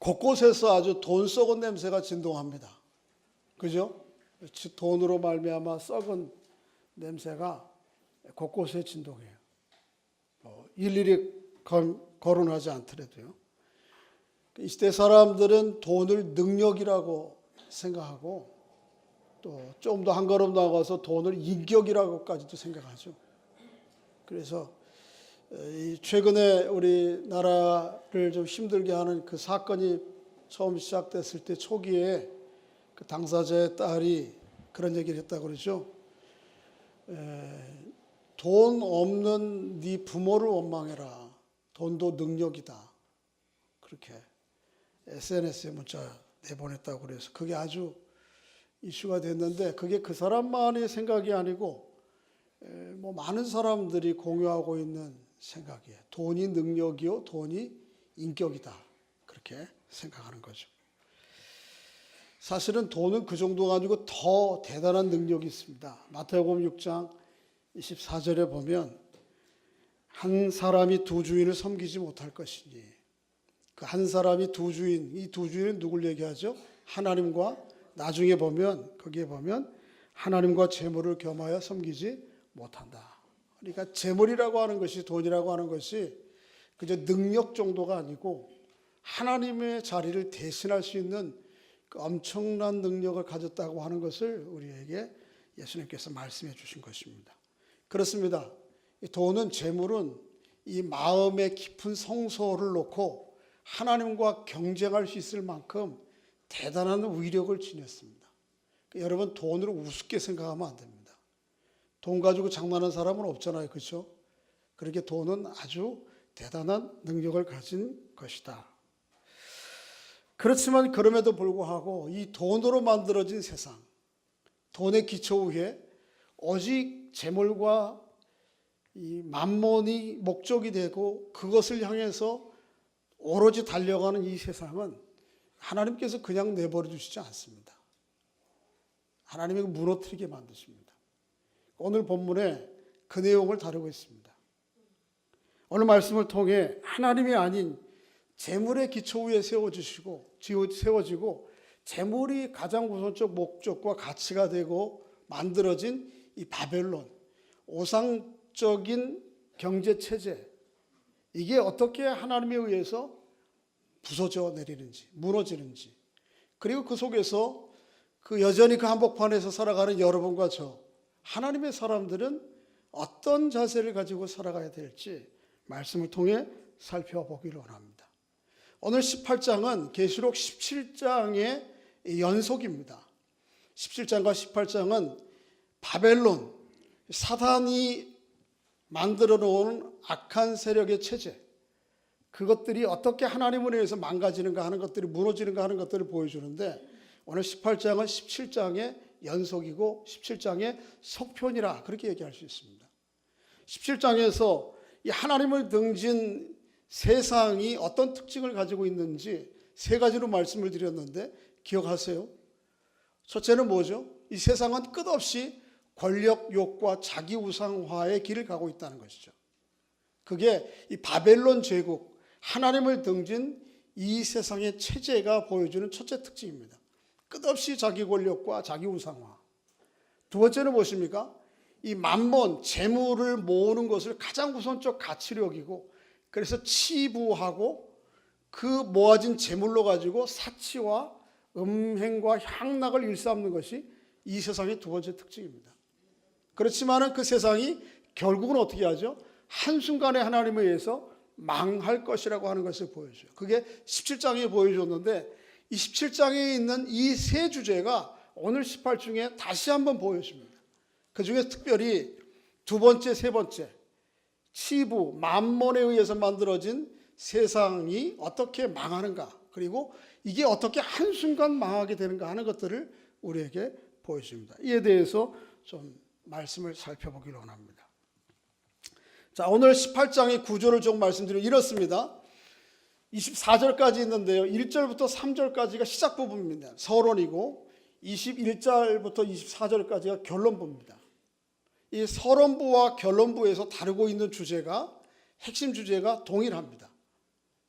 곳곳에서 아주 돈 썩은 냄새가 진동합니다. 그죠? 돈으로 말미암아 썩은 냄새가 곳곳에 진동해요. 일일이 거론하지 않더라도요. 이 시대 사람들은 돈을 능력이라고 생각하고 또 좀 더 한 걸음 나가서 돈을 인격이라고까지도 생각하죠. 그래서 최근에 우리나라를 좀 힘들게 하는 그 사건이 처음 시작됐을 때 초기에 그 당사자의 딸이 그런 얘기를 했다고 그러죠. 돈 없는 네 부모를 원망해라. 돈도 능력이다. 그렇게 SNS에 문자 내보냈다고 그래서 그게 아주 이슈가 됐는데 그게 그 사람만의 생각이 아니고 뭐 많은 사람들이 공유하고 있는 생각이에요. 돈이 능력이요, 돈이 인격이다. 그렇게 생각하는 거죠. 사실은 돈은 그 정도가 아니고 더 대단한 능력이 있습니다. 마태복음 6장 24절에 보면 한 사람이 두 주인을 섬기지 못할 것이니 그 한 사람이 두 주인, 이 두 주인은 누굴 얘기하죠? 하나님과 나중에 보면 거기에 보면 하나님과 재물을 겸하여 섬기지 못한다. 그러니까 재물이라고 하는 것이 돈이라고 하는 것이 그저 능력 정도가 아니고 하나님의 자리를 대신할 수 있는 그 엄청난 능력을 가졌다고 하는 것을 우리에게 예수님께서 말씀해 주신 것입니다. 그렇습니다. 이 돈은 재물은 이 마음의 깊은 성소를 놓고 하나님과 경쟁할 수 있을 만큼 대단한 위력을 지녔습니다. 그러니까 여러분 돈을 우습게 생각하면 안 됩니다. 돈 가지고 장난하는 사람은 없잖아요. 그렇죠? 그렇게 돈은 아주 대단한 능력을 가진 것이다. 그렇지만 그럼에도 불구하고 이 돈으로 만들어진 세상, 돈의 기초 위에 오직 재물과 이 만몬이 목적이 되고 그것을 향해서 오로지 달려가는 이 세상은 하나님께서 그냥 내버려 두시지 않습니다. 하나님이 무너뜨리게 만드십니다. 오늘 본문에 그 내용을 다루고 있습니다. 오늘 말씀을 통해 하나님이 아닌 재물의 기초 위에 세워지고 재물이 가장 우선적 목적과 가치가 되고 만들어진 이 바벨론, 오상적인 경제체제, 이게 어떻게 하나님에 의해서 부서져 내리는지, 무너지는지, 그리고 그 속에서 그 여전히 그 한복판에서 살아가는 여러분과 저, 하나님의 사람들은 어떤 자세를 가지고 살아가야 될지 말씀을 통해 살펴보기를 원합니다. 오늘 18장은 계시록 17장의 연속입니다. 17장과 18장은 바벨론, 사단이 만들어 놓은 악한 세력의 체제, 그것들이 어떻게 하나님을 위해서 망가지는가 하는 것들이 무너지는가 하는 것들을 보여주는데 오늘 18장은 17장의 연속이고 17장의 속편이라 그렇게 얘기할 수 있습니다. 17장에서 이 하나님을 등진 세상이 어떤 특징을 가지고 있는지 세 가지로 말씀을 드렸는데 기억하세요? 첫째는 뭐죠? 이 세상은 끝없이 권력 욕과 자기 우상화의 길을 가고 있다는 것이죠. 그게 이 바벨론 제국, 하나님을 등진 이 세상의 체제가 보여주는 첫째 특징입니다. 끝없이 자기 권력과 자기 우상화. 두 번째는 무엇입니까? 이 만몬, 재물을 모으는 것을 가장 우선적 가치로 여기고 그래서 치부하고 그 모아진 재물로 가지고 사치와 음행과 향락을 일삼는 것이 이 세상의 두 번째 특징입니다. 그렇지만 그 세상이 결국은 어떻게 하죠? 한순간에 하나님에 의해서 망할 것이라고 하는 것을 보여줘요. 그게 17장에 보여줬는데 이 17장에 있는 이 세 주제가 오늘 18중에 다시 한번 보여줍니다. 그 중에 특별히 두 번째, 세 번째, 치부, 만몬에 의해서 만들어진 세상이 어떻게 망하는가, 그리고 이게 어떻게 한순간 망하게 되는가 하는 것들을 우리에게 보여줍니다. 이에 대해서 좀 말씀을 살펴보기를 원합니다. 자, 오늘 18장의 구조를 좀 말씀드리면 이렇습니다. 24절까지 있는데요. 1절부터 3절까지가 시작 부분입니다. 서론이고 21절부터 24절까지가 결론부입니다. 이 서론부와 결론부에서 다루고 있는 주제가 핵심 주제가 동일합니다.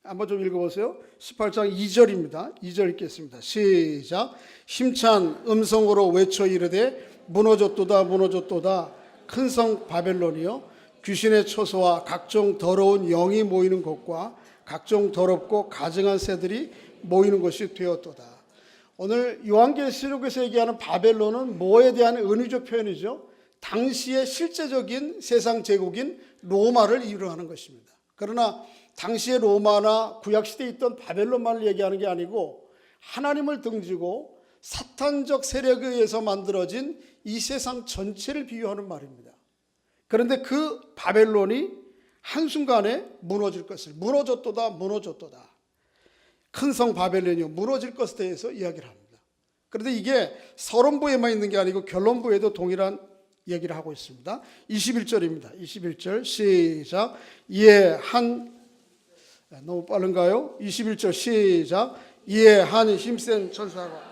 한번 좀 읽어보세요. 18장 2절입니다. 2절 읽겠습니다. 시작. 힘찬 음성으로 외쳐 이르되 무너졌도다 무너졌도다 큰 성 바벨론이여 귀신의 처소와 각종 더러운 영이 모이는 곳과 각종 더럽고 가증한 새들이 모이는 것이 되었도다. 오늘 요한계시록에서 얘기하는 바벨론은 뭐에 대한 은유적 표현이죠? 당시의 실제적인 세상 제국인 로마를 이루하는 것입니다. 그러나 당시의 로마나 구약시대에 있던 바벨론만을 얘기하는 게 아니고 하나님을 등지고 사탄적 세력에 의해서 만들어진 이 세상 전체를 비유하는 말입니다. 그런데 그 바벨론이 한순간에 무너질 것을, 무너졌도다 무너졌도다 큰 성 바벨론이 무너질 것에 대해서 이야기를 합니다. 그런데 이게 서론부에만 있는 게 아니고 결론부에도 동일한 얘기를 하고 있습니다. 21절입니다. 21절 시작. 너무 빠른가요? 21절 시작. 이에 한 힘센 천사가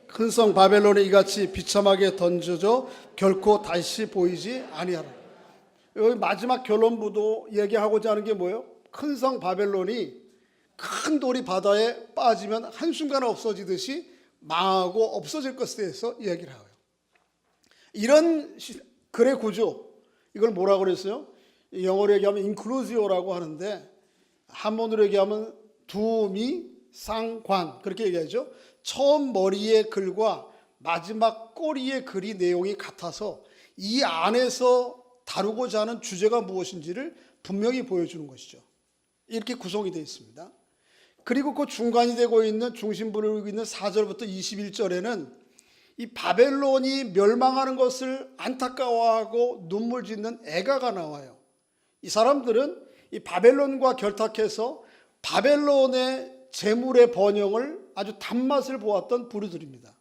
큰 성 바벨론에 이같이 비참하게 던져져 결코 다시 보이지 아니하라. 여기 마지막 결론부도 얘기하고자 하는 게 뭐예요? 큰 성 바벨론이 큰 돌이 바다에 빠지면 한순간에 없어지듯이 망하고 없어질 것에 대해서 이야기를 하고요. 이런 글의 구조, 이걸 뭐라고 그랬어요? 영어로 얘기하면 인클루지오라고 하는데 한문으로 얘기하면 두미상관 그렇게 얘기하죠. 처음 머리의 글과 마지막 꼬리의 글이 내용이 같아서 이 안에서 다루고자 하는 주제가 무엇인지를 분명히 보여주는 것이죠. 이렇게 구성이 되어 있습니다. 그리고 그 중간이 되고 있는 중심부를 이루고 있는 4절부터 21절에는 이 바벨론이 멸망하는 것을 안타까워하고 눈물 짓는 애가가 나와요. 이 사람들은 이 바벨론과 결탁해서 바벨론의 재물의 번영을 아주 단맛을 보았던 부류들입니다.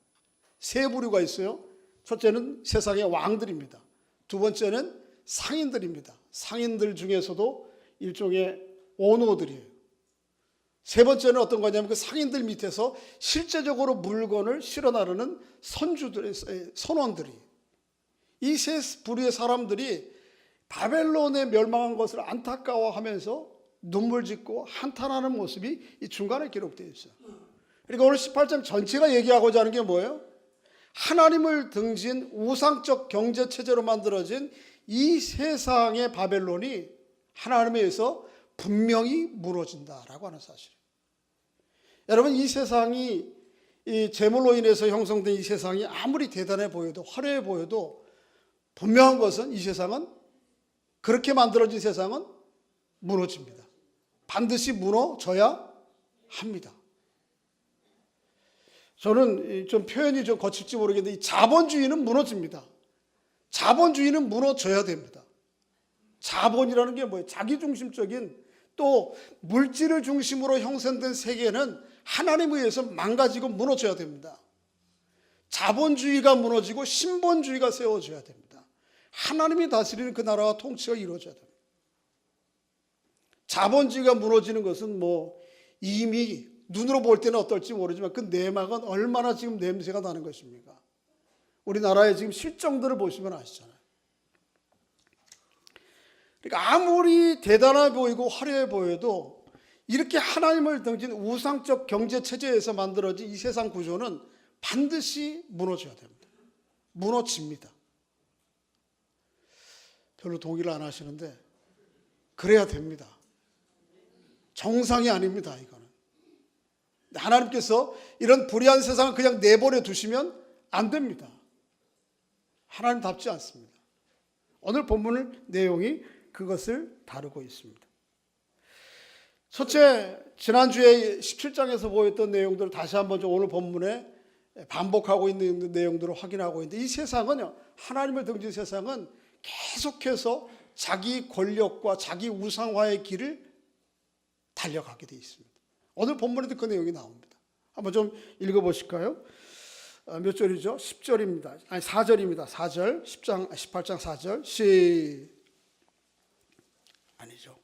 세 부류가 있어요. 첫째는 세상의 왕들입니다. 두 번째는 상인들입니다. 상인들 중에서도 일종의 원호들이에요. 세 번째는 어떤 거냐면 그 상인들 밑에서 실제적으로 물건을 실어 나르는 선원들이, 이 세 부류의 사람들이 바벨론에 멸망한 것을 안타까워하면서 눈물 짓고 한탄하는 모습이 이 중간에 기록되어 있어요. 그러니까 오늘 18장 전체가 얘기하고자 하는 게 뭐예요? 하나님을 등진 우상적 경제체제로 만들어진 이 세상의 바벨론이 하나님에 의해서 분명히 무너진다라고 하는 사실이에요. 여러분, 이 세상이 이 재물로 인해서 형성된 이 세상이 아무리 대단해 보여도 화려해 보여도 분명한 것은 이 세상은, 그렇게 만들어진 세상은 무너집니다. 반드시 무너져야 합니다. 저는 좀 표현이 좀 거칠지 모르겠는데 이 자본주의는 무너집니다. 자본주의는 무너져야 됩니다. 자본이라는 게 뭐예요? 자기중심적인, 또 물질을 중심으로 형성된 세계는 하나님에 의해서 망가지고 무너져야 됩니다. 자본주의가 무너지고 신본주의가 세워져야 됩니다. 하나님이 다스리는 그 나라와 통치가 이루어져야 됩니다. 자본주의가 무너지는 것은 뭐 이미 눈으로 볼 때는 어떨지 모르지만 그 내막은 얼마나 지금 냄새가 나는 것입니까? 우리나라의 지금 실정들을 보시면 아시잖아요. 그러니까 아무리 대단해 보이고 화려해 보여도 이렇게 하나님을 등진 우상적 경제체제에서 만들어진 이 세상 구조는 반드시 무너져야 됩니다. 무너집니다. 별로 동의를 안 하시는데 그래야 됩니다. 정상이 아닙니다, 이거는. 하나님께서 이런 불의한 세상을 그냥 내버려 두시면 안 됩니다. 하나님답지 않습니다. 오늘 본문의 내용이 그것을 다루고 있습니다. 첫째, 지난주에 17장에서 보였던 내용들을 다시 한번 오늘 본문에 반복하고 있는 내용들을 확인하고 있는데, 이 세상은요, 하나님을 등진 세상은 계속해서 자기 권력과 자기 우상화의 길을 달려가게 되어 있습니다. 오늘 본문에도 그 내용이 나옵니다. 한번 좀 읽어보실까요? 몇 절이죠? 10절입니다. 아니 4절입니다. 4절, 18장 4절. 아니죠.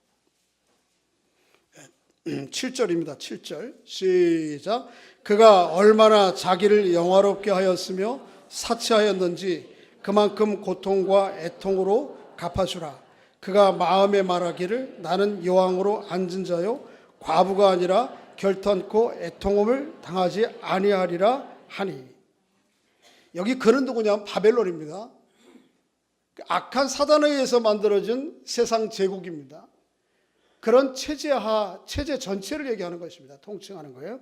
7절입니다. 7절. 시작. 그가 얼마나 자기를 영화롭게 하였으며 사치하였는지 그만큼 고통과 애통으로 갚아주라. 그가 마음에 말하기를 나는 여왕으로 앉은 자요 과부가 아니라 결탄코 애통함을 당하지 아니하리라 하니. 여기 그는 누구냐면 바벨론입니다. 악한 사단에 의해서 만들어진 세상 제국입니다. 그런 체제 전체를 얘기하는 것입니다. 통칭하는 거예요.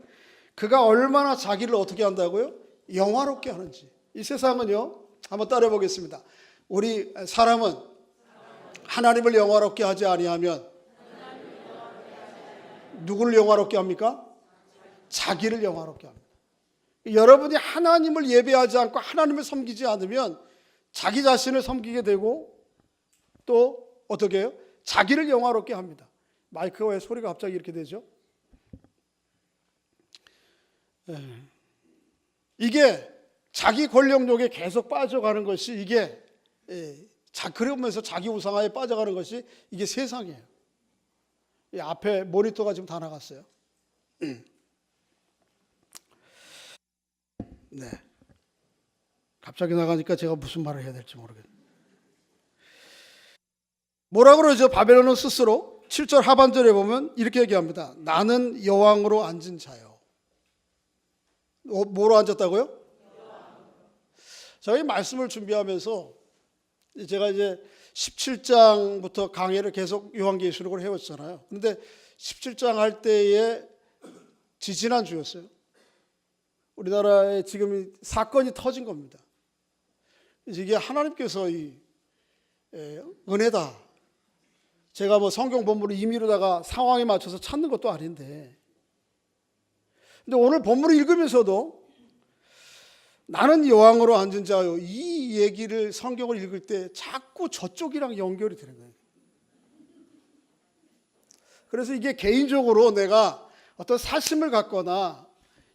그가 얼마나 자기를 어떻게 한다고요? 영화롭게 하는지. 이 세상은요, 한번 따라해 보겠습니다. 우리 사람은 하나님을 영화롭게 하지 아니하면 누구를 영화롭게 합니까? 자기를 영화롭게 합니다. 여러분이 하나님을 예배하지 않고 하나님을 섬기지 않으면 자기 자신을 섬기게 되고 또 어떻게 해요? 자기를 영화롭게 합니다. 마이크가 왜 소리가 갑자기 이렇게 되죠? 이게 자기 권력욕에 계속 빠져가는 것이 이게 그러면서 자기 우상화에 빠져가는 것이 이게 세상이에요. 이 앞에 모니터가 지금 다 나갔어요. 네. 갑자기 나가니까 제가 무슨 말을 해야 될지 모르겠네요. 뭐라 그러죠? 바벨론은 스스로 7절 하반절에 보면 이렇게 얘기합니다. 나는 여왕으로 앉은 자요. 뭐로 앉았다고요? 저희 말씀을 준비하면서 제가 이제 17장부터 강의를 계속 요한계시록을 해왔잖아요. 그런데 17장 할 때에 지지난 주였어요. 우리나라에 지금 사건이 터진 겁니다. 이게 하나님께서 이 은혜다. 제가 뭐 성경 본문을 임의로다가 상황에 맞춰서 찾는 것도 아닌데, 근데 오늘 본문을 읽으면서도 나는 여왕으로 앉은 자요, 이 얘기를 성경을 읽을 때 자꾸 저쪽이랑 연결이 되는 거예요. 그래서 이게 개인적으로 내가 어떤 사심을 갖거나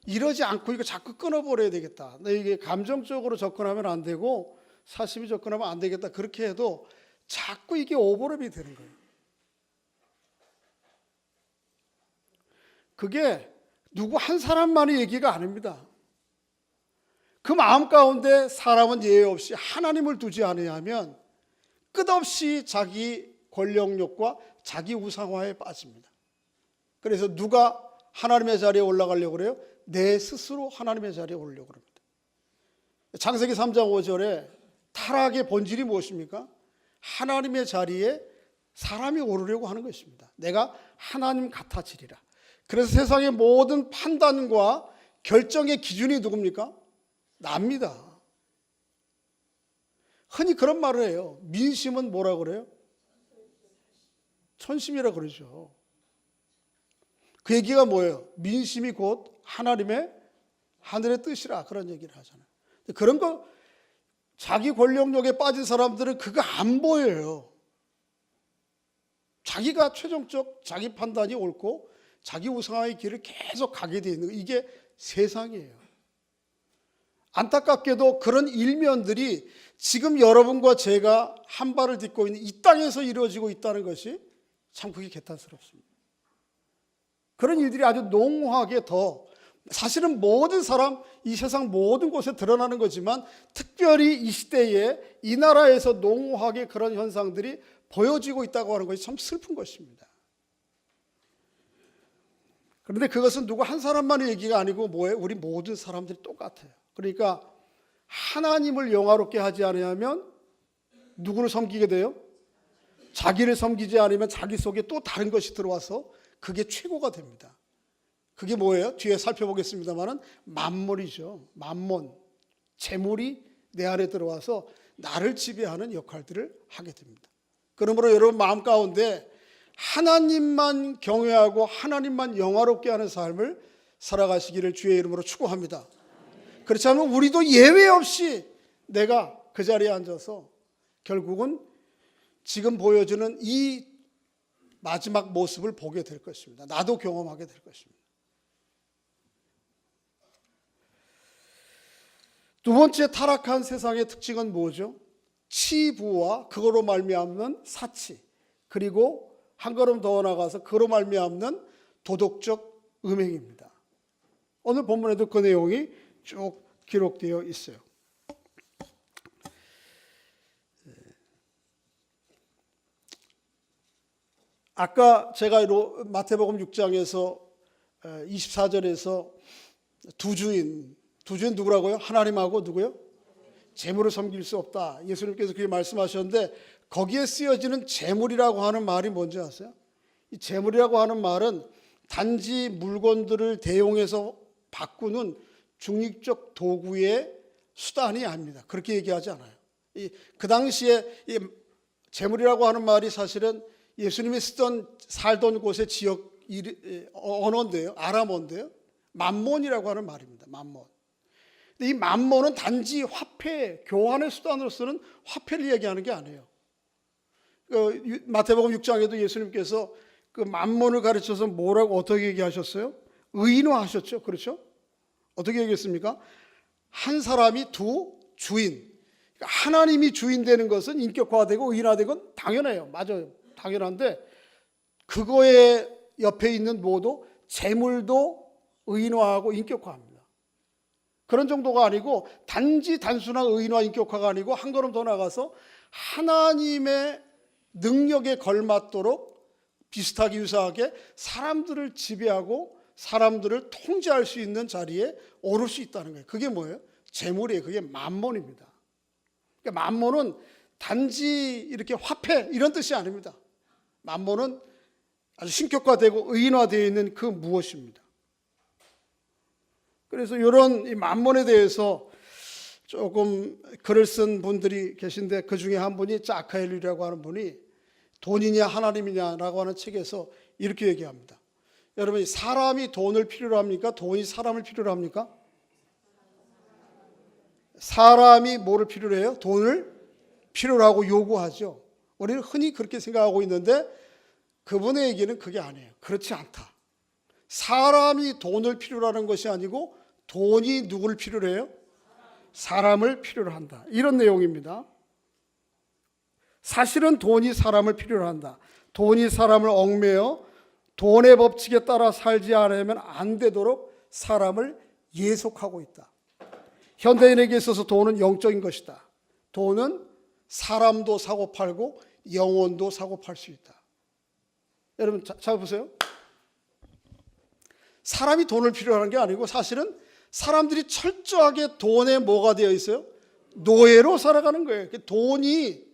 이러지 않고 이거 자꾸 끊어버려야 되겠다. 나 이게 감정적으로 접근하면 안 되고 사심이 접근하면 안 되겠다. 그렇게 해도 자꾸 이게 오버랩이 되는 거예요. 그게 누구 한 사람만의 얘기가 아닙니다. 그 마음 가운데 사람은 예외 없이 하나님을 두지 않으면 끝없이 자기 권력욕과 자기 우상화에 빠집니다. 그래서 누가 하나님의 자리에 올라가려고 그래요? 내 스스로 하나님의 자리에 오르려고 합니다. 창세기 3장 5절에 타락의 본질이 무엇입니까? 하나님의 자리에 사람이 오르려고 하는 것입니다. 내가 하나님 같아지리라. 그래서 세상의 모든 판단과 결정의 기준이 누굽니까? 납니다. 흔히 그런 말을 해요. 민심은 뭐라고 그래요? 천심이라 그러죠. 그 얘기가 뭐예요? 민심이 곧 하나님의 하늘의 뜻이라 그런 얘기를 하잖아요. 그런 거 자기 권력욕에 빠진 사람들은 그거 안 보여요. 자기가 최종적 자기 판단이 옳고 자기 우상화의 길을 계속 가게 되어 있는 이게 세상이에요. 안타깝게도 그런 일면들이 지금 여러분과 제가 한 발을 딛고 있는 이 땅에서 이루어지고 있다는 것이 참 그게 개탄스럽습니다. 그런 일들이 아주 농후하게 더 사실은 모든 사람 이 세상 모든 곳에 드러나는 거지만 특별히 이 시대에 이 나라에서 농후하게 그런 현상들이 보여지고 있다고 하는 것이 참 슬픈 것입니다. 그런데 그것은 누구 한 사람만의 얘기가 아니고 뭐예요? 우리 모든 사람들이 똑같아요. 그러니까 하나님을 영화롭게 하지 않으면 누구를 섬기게 돼요? 자기를 섬기지 않으면 자기 속에 또 다른 것이 들어와서 그게 최고가 됩니다. 그게 뭐예요? 뒤에 살펴보겠습니다만은 만몬이죠. 만몬, 재물이 내 안에 들어와서 나를 지배하는 역할들을 하게 됩니다. 그러므로 여러분 마음 가운데 하나님만 경외하고 하나님만 영화롭게 하는 삶을 살아가시기를 주의 이름으로 축원합니다. 그렇지 않으면 우리도 예외 없이 내가 그 자리에 앉아서 결국은 지금 보여주는 이 마지막 모습을 보게 될 것입니다. 나도 경험하게 될 것입니다. 두 번째 타락한 세상의 특징은 뭐죠? 치부와 그거로 말미암는 사치, 그리고 한 걸음 더 나가서 그로 말미암는 도덕적 음행입니다. 오늘 본문에도 그 내용이 쭉 기록되어 있어요. 아까 제가 마태복음 6장에서 24절에서 두 주인 누구라고요? 하나님하고 누구요? 재물을 섬길 수 없다. 예수님께서 그렇게 말씀하셨는데 거기에 쓰여지는 재물이라고 하는 말이 뭔지 아세요? 이 재물이라고 하는 말은 단지 물건들을 대용해서 바꾸는 중립적 도구의 수단이 아닙니다. 그렇게 얘기하지 않아요. 그 당시에 이 재물이라고 하는 말이 사실은 예수님이 살던 곳의 지역 언어인데요. 아람어인데요. 만몬이라고 하는 말입니다. 만몬. 이 만몬은 단지 화폐, 교환의 수단으로 쓰는 화폐를 얘기하는 게 아니에요. 마태복음 6장에도 예수님께서 그 만몬을 가르쳐서 뭐라고 어떻게 얘기하셨어요? 의인화하셨죠. 그렇죠? 어떻게 얘기했습니까? 한 사람이 두 주인. 그러니까 하나님이 주인 되는 것은 인격화되고 의인화되는 건 당연해요. 맞아요. 당연한데 그거에 옆에 있는 뭐도 재물도 의인화하고 인격화합니다. 그런 정도가 아니고 단순한 의인화 인격화가 아니고 한 걸음 더 나가서 하나님의 능력에 걸맞도록 비슷하게 유사하게 사람들을 지배하고 사람들을 통제할 수 있는 자리에 오를 수 있다는 거예요. 그게 뭐예요? 재물이에요. 그게 만몬입니다. 그러니까 만몬은 단지 이렇게 화폐 이런 뜻이 아닙니다. 만몬은 아주 신격화되고 의인화되어 있는 그 무엇입니다. 그래서 이런 이 만몬에 대해서 조금 글을 쓴 분들이 계신데 그 중에 한 분이 자카엘리라고 하는 분이 돈이냐 하나님이냐라고 하는 책에서 이렇게 얘기합니다. 여러분, 사람이 돈을 필요로 합니까? 돈이 사람을 필요로 합니까? 사람이 뭐를 필요로 해요? 돈을 필요로 하고 요구하죠. 우리는 흔히 그렇게 생각하고 있는데 그분의 얘기는 그게 아니에요. 그렇지 않다. 사람이 돈을 필요로 하는 것이 아니고 돈이 누구를 필요로 해요? 사람을 필요로 한다. 이런 내용입니다. 사실은 돈이 사람을 필요로 한다. 돈이 사람을 얽매여 돈의 법칙에 따라 살지 않으면 안 되도록 사람을 예속하고 있다. 현대인에게 있어서 돈은 영적인 것이다. 돈은 사람도 사고 팔고 영혼도 사고 팔 수 있다. 여러분 잘 보세요. 사람이 돈을 필요로 하는 게 아니고 사실은 사람들이 철저하게 돈에 뭐가 되어 있어요? 노예로 살아가는 거예요. 돈이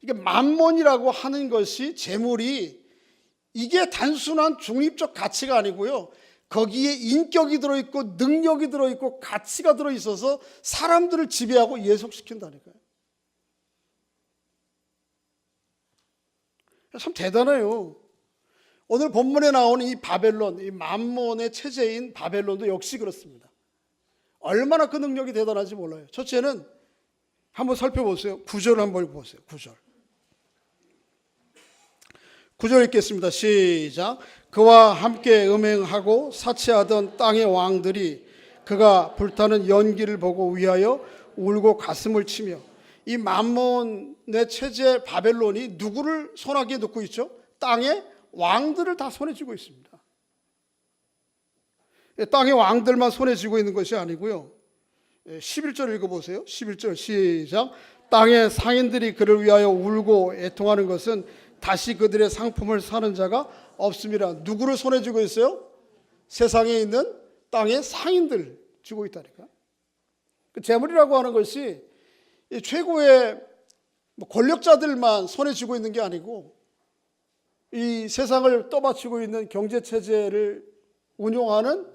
이게 만몬이라고 하는 것이 재물이 이게 단순한 중립적 가치가 아니고요. 거기에 인격이 들어있고 능력이 들어있고 가치가 들어있어서 사람들을 지배하고 예속시킨다니까요. 참 대단해요. 오늘 본문에 나오는 이 바벨론, 이 만몬의 체제인 바벨론도 역시 그렇습니다. 얼마나 그 능력이 대단한지 몰라요. 첫째는 한번 살펴보세요. 9절 한번 보세요. 9절 읽겠습니다. 시작. 그와 함께 음행하고 사치하던 땅의 왕들이 그가 불타는 연기를 보고 위하여 울고 가슴을 치며. 이 만몬의 체제 바벨론이 누구를 손아귀에 넣고 있죠? 땅의 왕들을 다 손에 쥐고 있습니다. 땅의 왕들만 손에 쥐고 있는 것이 아니고요. 11절 읽어보세요. 11절 시작. 땅의 상인들이 그를 위하여 울고 애통하는 것은 다시 그들의 상품을 사는 자가 없습니다. 누구를 손에 쥐고 있어요? 세상에 있는 땅의 상인들 쥐고 있다니까. 그 재물이라고 하는 것이 최고의 권력자들만 손에 쥐고 있는 게 아니고 이 세상을 떠받치고 있는 경제체제를 운용하는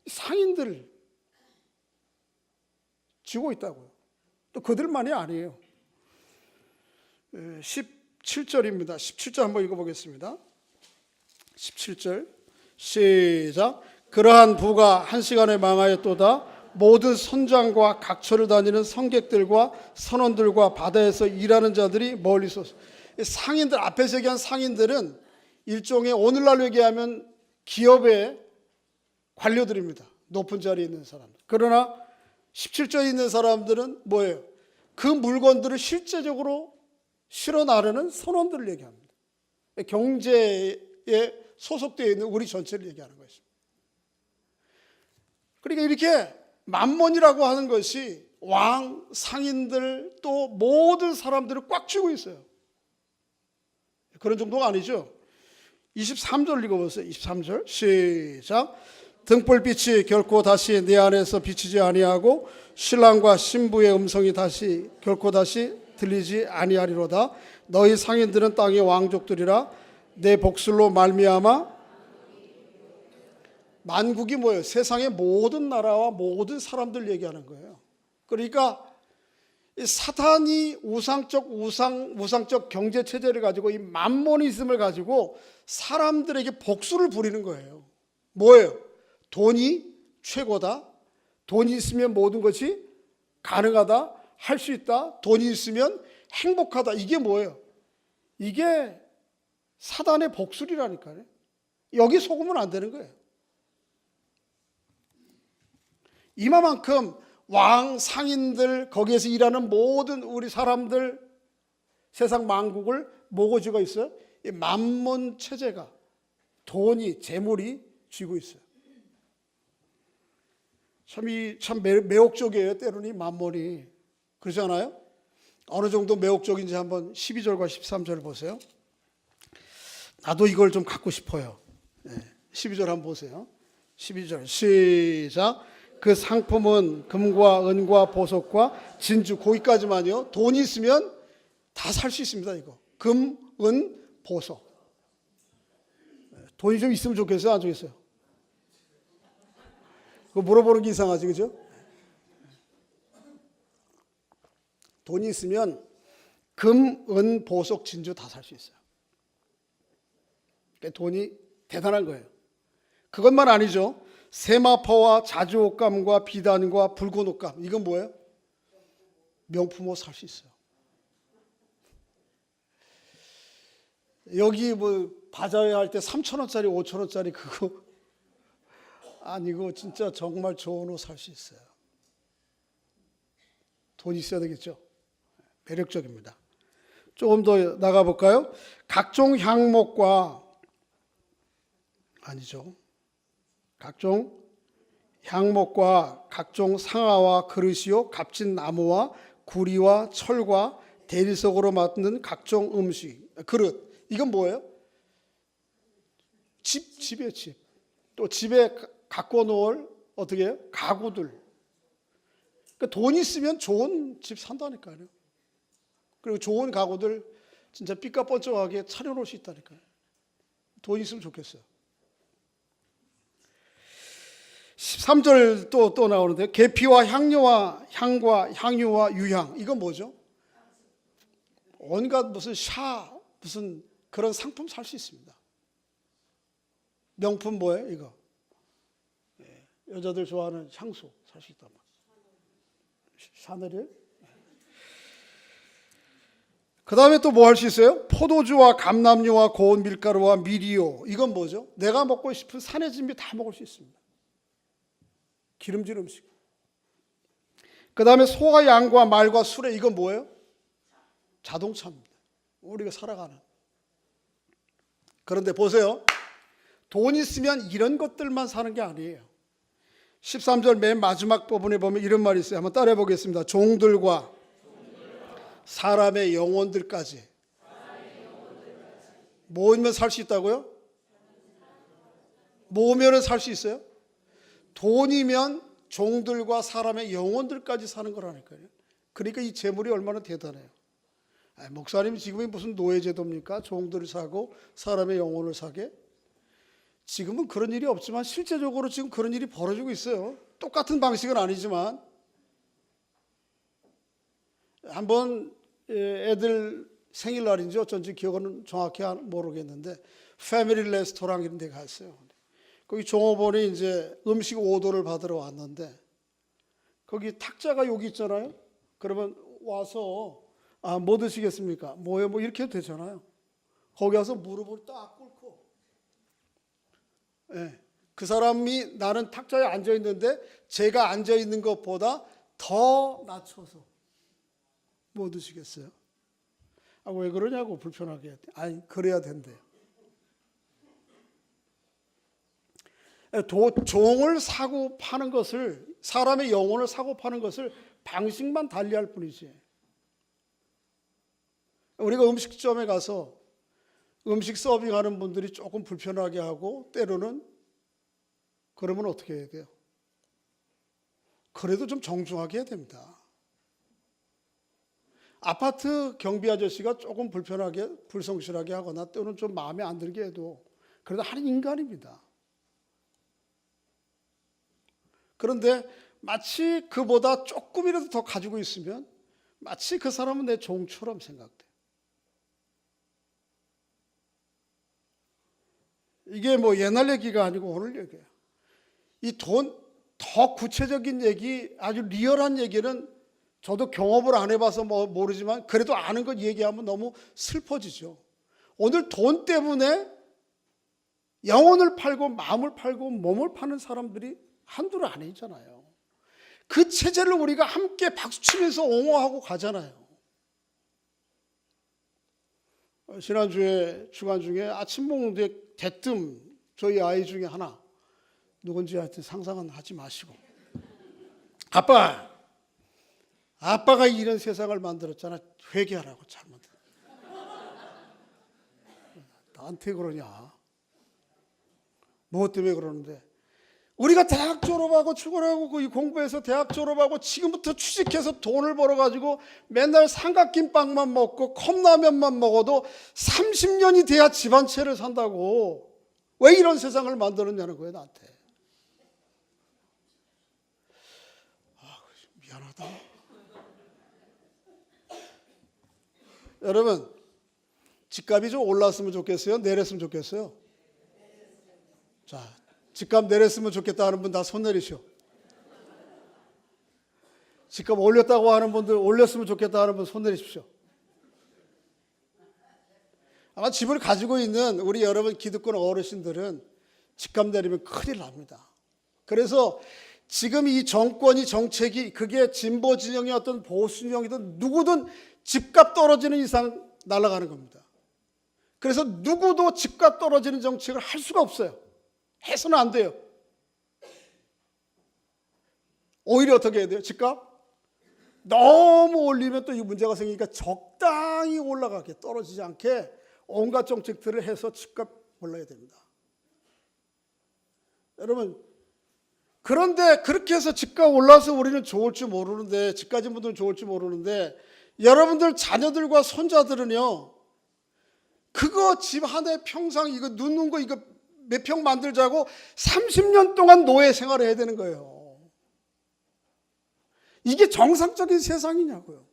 상인들 쥐고 있다고요. 또 그들만이 아니에요. 17절입니다. 17절 한번 읽어보겠습니다. 17절 시작. 그러한 부가 한 시간에 망하였도다. 모든 선장과 각처를 다니는 성객들과 선원들과 바다에서 일하는 자들이 멀리서. 상인들, 앞에서 얘기한 상인들은 일종의 오늘날로 얘기하면 기업의 관료들입니다. 높은 자리에 있는 사람들. 그러나 17절에 있는 사람들은 뭐예요? 그 물건들을 실제적으로 실어 나르는 선원들을 얘기합니다. 경제에 소속되어 있는 우리 전체를 얘기하는 것입니다. 그러니까 이렇게 만몬이라고 하는 것이 왕, 상인들 또 모든 사람들을 꽉 쥐고 있어요. 그런 정도가 아니죠. 23절 읽어보세요. 23절 시작. 등불빛이 결코 다시 내 안에서 비치지 아니하고 신랑과 신부의 음성이 결코 다시 들리지 아니하리로다. 너희 상인들은 땅의 왕족들이라. 내 복술로 말미암아 만국이 뭐예요? 세상의 모든 나라와 모든 사람들 얘기하는 거예요. 그러니까 사탄이 우상적 경제 체제를 가지고 이 맘모니즘을 가지고 사람들에게 복수를 부리는 거예요. 뭐예요? 돈이 최고다. 돈이 있으면 모든 것이 가능하다. 할 수 있다. 돈이 있으면 행복하다. 이게 뭐예요? 이게 사단의 복술이라니까요. 여기 속으면 안 되는 거예요. 이만큼 왕, 상인들, 거기에서 일하는 모든 우리 사람들, 세상 만국을 뭐고 쥐고 있어요? 이 만몬 체제가, 돈이, 재물이 쥐고 있어요. 참 매혹적이에요. 때로는 이 만몬이. 그렇지 않아요? 어느 정도 매혹적인지 한번 12절과 13절 보세요. 나도 이걸 좀 갖고 싶어요. 12절 한번 보세요. 12절 시작. 그 상품은 금과 은과 보석과 진주, 거기까지만요. 돈이 있으면 다 살 수 있습니다. 이거 금, 은, 보석. 돈이 좀 있으면 좋겠어요? 안 좋겠어요? 그거 물어보는 게 이상하지, 그죠? 돈이 있으면 금, 은, 보석, 진주 다 살 수 있어요. 그러니까 돈이 대단한 거예요. 그것만 아니죠. 세마포와 자주옷감과 비단과 붉은 옷감, 이건 뭐예요? 명품 옷 살 수 있어요. 여기 뭐 바자회 할 때 3,000원짜리 5,000원짜리 그거 아니고 진짜 정말 좋은 옷 살 수 있어요. 돈이 있어야 되겠죠. 매력적입니다. 조금 더 나가볼까요? 각종 향목과 아니죠. 각종 향목과 각종 상아와 그릇이요 값진 나무와 구리와 철과 대리석으로 만든 각종 음식, 그릇. 이건 뭐예요? 집이에요, 집. 또 집에 갖고 놓을 어떻게 해요? 가구들. 그러니까 돈 있으면 좋은 집 산다니까요. 그리고 좋은 가구들 진짜 삐까뻔쩍하게 차려놓을 수 있다니까요. 돈 있으면 좋겠어요. 13절 또 나오는데 계피와 향료와 향과 향유와 유향, 이건 뭐죠? 온갖 무슨 무슨 그런 상품 살 수 있습니다. 명품 뭐예요? 이거 여자들 좋아하는 향수 살 수 있단 말이에요. 샤넬이에요? 그 다음에 또 뭐 할 수 있어요? 포도주와 감람유와 고운 밀가루와 미리오, 이건 뭐죠? 내가 먹고 싶은 산의 진미 다 먹을 수 있습니다. 기름진 음식. 그 다음에 소와 양과 말과 수레, 이건 뭐예요? 자동차입니다. 우리가 살아가는. 그런데 보세요. 돈 있으면 이런 것들만 사는 게 아니에요. 13절 맨 마지막 부분에 보면 이런 말이 있어요. 한번 따라해 보겠습니다. 종들과 사람의 영혼들까지 모으면 살 수 있다고요? 모으면 살 수 있어요? 돈이면 종들과 사람의 영혼들까지 사는 거라니까요. 그러니까 이 재물이 얼마나 대단해요. 목사님 지금이 무슨 노예제도입니까? 종들을 사고 사람의 영혼을 사게? 지금은 그런 일이 없지만 실제적으로 지금 그런 일이 벌어지고 있어요. 똑같은 방식은 아니지만. 한번 애들 생일날인지 어쩐지 기억은 정확히 모르겠는데 패밀리 레스토랑 이런 데 갔어요. 거기 종업원이 이제 음식 오더를 받으러 왔는데 거기 탁자가 여기 있잖아요. 그러면 와서 뭐 드시겠습니까? 뭐요? 뭐 이렇게 해도 되잖아요. 거기 와서 무릎을 딱 꿇고, 그 사람이 나는 탁자에 앉아 있는데 제가 앉아 있는 것보다 더 낮춰서 뭐 드시겠어요? 왜 그러냐고 불편하게. 아니 그래야 된대요. 종을 사고 파는 것을, 사람의 영혼을 사고 파는 것을 방식만 달리할 뿐이지. 우리가 음식점에 가서 음식 서빙하는 분들이 조금 불편하게 하고 때로는 그러면 어떻게 해야 돼요? 그래도 좀 정중하게 해야 됩니다. 아파트 경비 아저씨가 조금 불편하게 불성실하게 하거나 때로는 좀 마음에 안 들게 해도 그래도 한 인간입니다. 그런데 마치 그보다 조금이라도 더 가지고 있으면 마치 그 사람은 내 종처럼 생각돼. 이게 뭐 옛날 얘기가 아니고 오늘 얘기예요. 이 돈 더 구체적인 얘기, 아주 리얼한 얘기는 저도 경험을 안 해봐서 모르지만 그래도 아는 것 얘기하면 너무 슬퍼지죠. 오늘 돈 때문에 영혼을 팔고 마음을 팔고 몸을 파는 사람들이 한둘이 아니잖아요. 그 체제를 우리가 함께 박수치면서 옹호하고 가잖아요. 지난주에 주간 중에 아침 먹는데 대뜸 저희 아이 중에 하나 누군지 하여튼 상상은 하지 마시고 아빠가 이런 세상을 만들었잖아. 회개하라고 잘못. 나한테 그러냐? 무엇 때문에 그러는데? 우리가 대학 졸업하고 출근하고 공부해서 대학 졸업하고 지금부터 취직해서 돈을 벌어가지고 맨날 삼각김밥만 먹고 컵라면만 먹어도 30년이 돼야 집 한 채를 산다고. 왜 이런 세상을 만들었냐는 거예요, 나한테. 미안하다. 여러분, 집값이 좀 올랐으면 좋겠어요? 내렸으면 좋겠어요? 자, 집값 내렸으면 좋겠다 하는 분 다 손 내리시오. 집값 올렸다고 하는 분들, 올렸으면 좋겠다 하는 분 손 내리십시오. 아마 집을 가지고 있는 우리 여러분 기득권 어르신들은 집값 내리면 큰일 납니다. 그래서 지금 이 정권이 정책이 그게 진보 진영이었던 보수 진영이든 누구든 집값 떨어지는 이상 날아가는 겁니다. 그래서 누구도 집값 떨어지는 정책을 할 수가 없어요. 해서는 안 돼요. 오히려 어떻게 해야 돼요? 집값? 너무 올리면 또 이 문제가 생기니까 적당히 올라가게, 떨어지지 않게 온갖 정책들을 해서 집값 올라야 됩니다. 여러분, 그런데 그렇게 해서 집값 올라서 우리는 좋을 줄 모르는데, 집 가진 분들은 좋을 줄 모르는데, 여러분들 자녀들과 손자들은요, 그거 집 하나에 평상 이거 눕는 거 이거 몇 평 만들자고 30년 동안 노예 생활을 해야 되는 거예요. 이게 정상적인 세상이냐고요.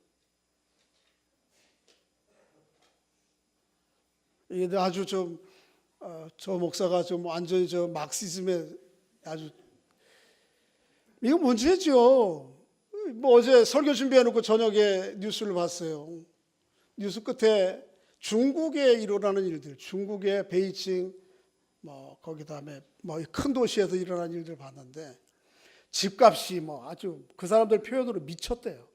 이게 아주 저 목사가 좀 완전히 저 막시즘에 아주 이거 문제죠. 뭐 어제 설교 준비해놓고 저녁에 뉴스를 봤어요. 뉴스 끝에 중국에 일어나는 일들, 중국의 베이징, 뭐 거기 다음에 뭐 큰 도시에서 일어난 일들 봤는데 집값이 뭐 아주 그 사람들 표현으로 미쳤대요.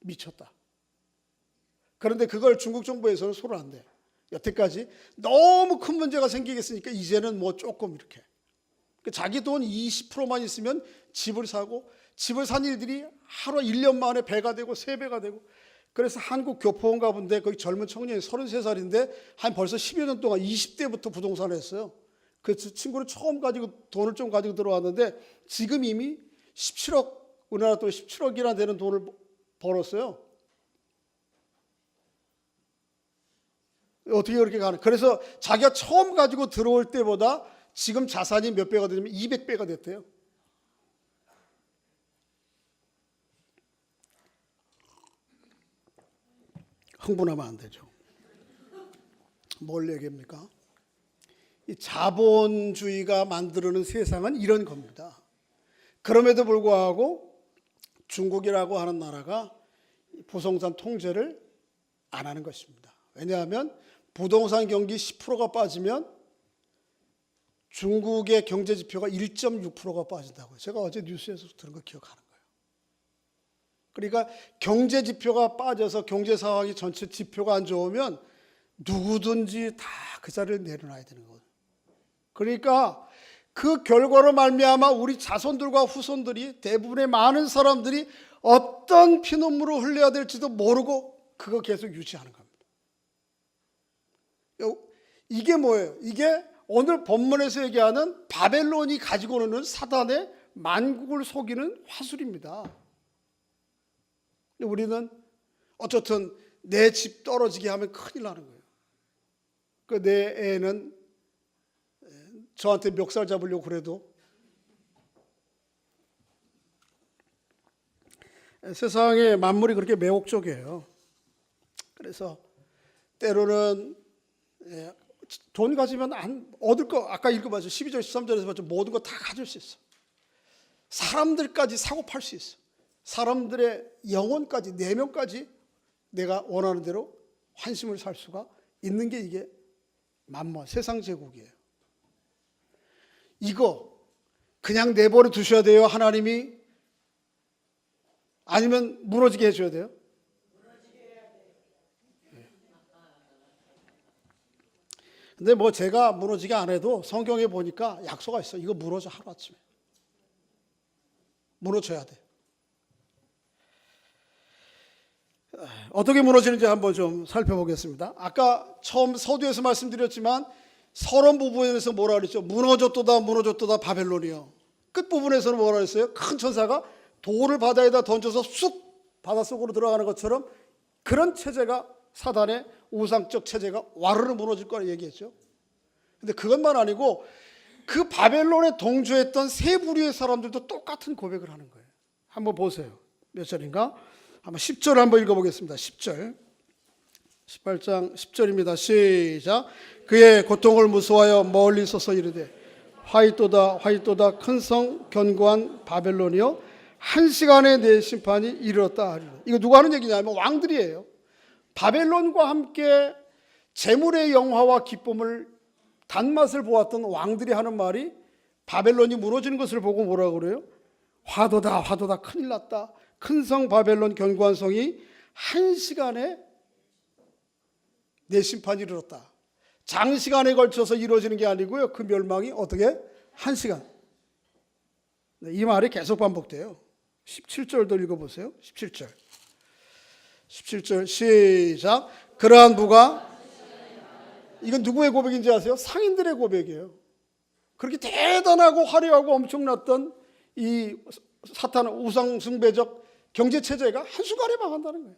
미쳤다. 그런데 그걸 중국 정부에서는 손을 안 대. 여태까지 너무 큰 문제가 생기겠으니까 이제는 뭐 조금 이렇게 자기 돈 20%만 있으면 집을 사고 집을 산 일들이 하루 1년 만에 배가 되고 3배가 되고 그래서 한국 교포원가 본데 거기 젊은 청년이 33살인데 한 벌써 10여 년 동안 20대부터 부동산을 했어요. 그 친구는 처음 가지고 돈을 좀 가지고 들어왔는데 지금 이미 17억 우리나라 돈 17억이나 되는 돈을 벌었어요. 어떻게 그렇게 가는? 그래서 자기가 처음 가지고 들어올 때보다 지금 자산이 몇 배가 되냐면 200배가 됐대요. 흥분하면 안 되죠. 뭘 얘기합니까? 이 자본주의가 만들어낸 세상은 이런 겁니다. 그럼에도 불구하고 중국이라고 하는 나라가 부동산 통제를 안 하는 것입니다. 왜냐하면 부동산 경기 10%가 빠지면 중국의 경제 지표가 1.6%가 빠진다고요. 제가 어제 뉴스에서 들은 거 기억하는 거예요. 그러니까 경제 지표가 빠져서 경제 상황이 전체 지표가 안 좋으면 누구든지 다 그 자리를 내려놔야 되는 거예요. 그러니까 그 결과로 말미암아 우리 자손들과 후손들이 대부분의 많은 사람들이 어떤 피눈물을 흘려야 될지도 모르고 그거 계속 유지하는 겁니다. 이게 뭐예요? 이게 오늘 본문에서 얘기하는 바벨론이 가지고 오는 사단의 만국을 속이는 화술입니다. 우리는 어쨌든 내 집 떨어지게 하면 큰일 나는 거예요. 내 애는 저한테 멱살 잡으려고 그래도 세상의 만물이 그렇게 매혹적이에요. 그래서 때로는 돈 가지면 안 얻을 거, 아까 읽어봤죠. 12절 13절에서 봤죠. 모든 거 다 가질 수 있어. 사람들까지 사고 팔 수 있어. 사람들의 영혼까지, 내면까지 내가 원하는 대로 환심을 살 수가 있는 게 이게 만물, 세상 제국이에요. 이거 그냥 내버려 두셔야 돼요, 하나님이? 아니면 무너지게 해줘야 돼요? 근데 뭐 제가 무너지게 안 해도 성경에 보니까 약속이 있어요. 이거 무너져, 하루아침에. 무너져야 돼. 어떻게 무너지는지 한번 좀 살펴보겠습니다. 아까 처음 서두에서 말씀드렸지만 서론 부분에서 뭐라 그랬죠? 무너졌도다 무너졌도다 바벨론이요. 끝부분에서는 뭐라 그랬어요? 큰 천사가 돌을 바다에다 던져서 쑥 바닷속으로 들어가는 것처럼 그런 체제가, 사단의 우상적 체제가 와르르 무너질 거라 얘기했죠. 근데 그것만 아니고 그 바벨론에 동조했던 세 부류의 사람들도 똑같은 고백을 하는 거예요. 한번 보세요. 몇 절인가? 한번 10절 한번 읽어보겠습니다. 10절. 18장 10절입니다. 시작. 그의 고통을 무서워하여 멀리 서서 이르되 화이또다 화이또다 큰 성 견고한 바벨론이여 한 시간에 내 심판이 이르렀다 하리라. 이거 누가 하는 얘기냐면 왕들이에요. 바벨론과 함께 재물의 영화와 기쁨을 단맛을 보았던 왕들이 하는 말이 바벨론이 무너지는 것을 보고 뭐라고 그래요? 화도다 화도다 큰일 났다. 큰 성 바벨론 견고한 성이 한 시간에 내 심판이 이르렀다. 장시간에 걸쳐서 이루어지는 게 아니고요. 그 멸망이 어떻게? 한 시간. 이 말이 계속 반복돼요. 17절도 읽어보세요. 17절. 17절 시작. 그러한 부가, 이건 누구의 고백인지 아세요? 상인들의 고백이에요. 그렇게 대단하고 화려하고 엄청났던 이 사탄 우상숭배적 경제체제가 한순간에 망한다는 거예요.